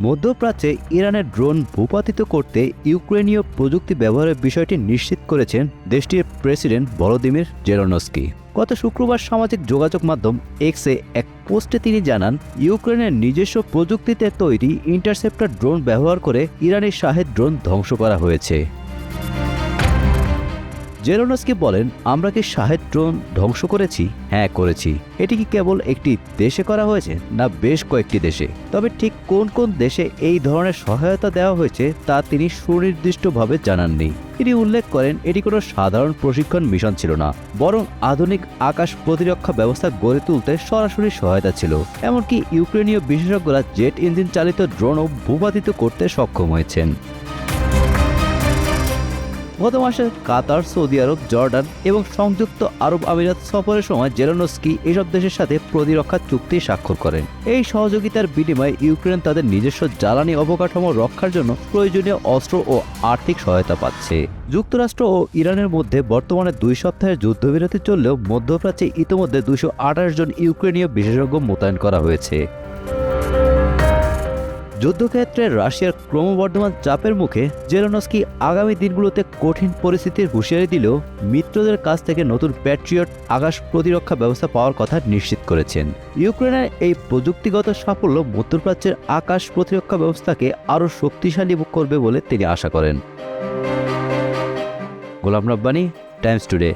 মধ্যপ্রাচ্যে ইরানের ড্রোন ভূপাতিত করতে ইউক্রেনীয় প্রযুক্তি ব্যবহারের বিষয়টি নিশ্চিত করেছেন দেশটির প্রেসিডেন্ট ভলোদিমির জেলেনস্কি। গত শুক্রবার সামাজিক যোগাযোগ মাধ্যম এক্সে এক পোস্টে তিনি জানান, ইউক্রেনের নিজস্ব প্রযুক্তিতে তৈরি ইন্টারসেপ্টর ড্রোন ব্যবহার করে ইরানি শাহেদ ড্রোন ধ্বংস করা হয়েছে। জেলেনস্কি বলেন, আমরা কি শাহেদ ড্রোন ধ্বংস করেছি? হ্যাঁ, করেছি। এটি কি কেবল একটি দেশে করা হয়েছে, না বেশ কয়েকটি দেশে? তবে ঠিক কোন কোন দেশে এই ধরনের সহায়তা দেওয়া হয়েছে তা তিনি সুনির্দিষ্টভাবে জানাননি। তিনি উল্লেখ করেন, এটি কোনো সাধারণ প্রশিক্ষণ মিশন ছিল না, বরং আধুনিক আকাশ প্রতিরক্ষা ব্যবস্থা গড়ে তুলতে সরাসরি সহায়তা ছিল। এমনকি ইউক্রেনীয় বিশেষজ্ঞরা জেট ইঞ্জিন চালিত ড্রোনও ভূপাতিত করতে সক্ষম হয়েছেন। গত মাসে কাতার, সৌদি আরব, জর্ডান এবং সংযুক্ত আরব আমিরাত সফরের সময় জেলেনস্কি এসব দেশের সাথে প্রতিরক্ষা চুক্তি স্বাক্ষর করেন। এই সহযোগিতার বিনিময়ে ইউক্রেন তাদের নিজস্ব জ্বালানি অবকাঠামো রক্ষার জন্য প্রয়োজনীয় অস্ত্র ও আর্থিক সহায়তা পাচ্ছে। যুক্তরাষ্ট্র ও ইরানের মধ্যে বর্তমানে 2 সপ্তাহের যুদ্ধবিরতি চললেও মধ্যপ্রাচ্যে ইতিমধ্যে 228 জন ইউক্রেনীয় বিশেষজ্ঞ মোতায়েন করা হয়েছে। যুদ্ধক্ষেত্রে রাশিয়ার ক্রমবর্ধমান চাপের মুখে জেলেনস্কি আগামী দিনগুলোতে কঠিন পরিস্থিতির হুঁশিয়ারি দিলেও মিত্রদের কাছ থেকে নতুন প্যাট্রিয়ট আকাশ প্রতিরক্ষা ব্যবস্থা পাওয়ার কথা নিশ্চিত করেছেন। ইউক্রেনের এই প্রযুক্তিগত সাফল্য মধ্যপ্রাচ্যের আকাশ প্রতিরক্ষা ব্যবস্থাকে আরও শক্তিশালী করবে বলে তিনি আশা করেন। Golam Rabbani, Times today.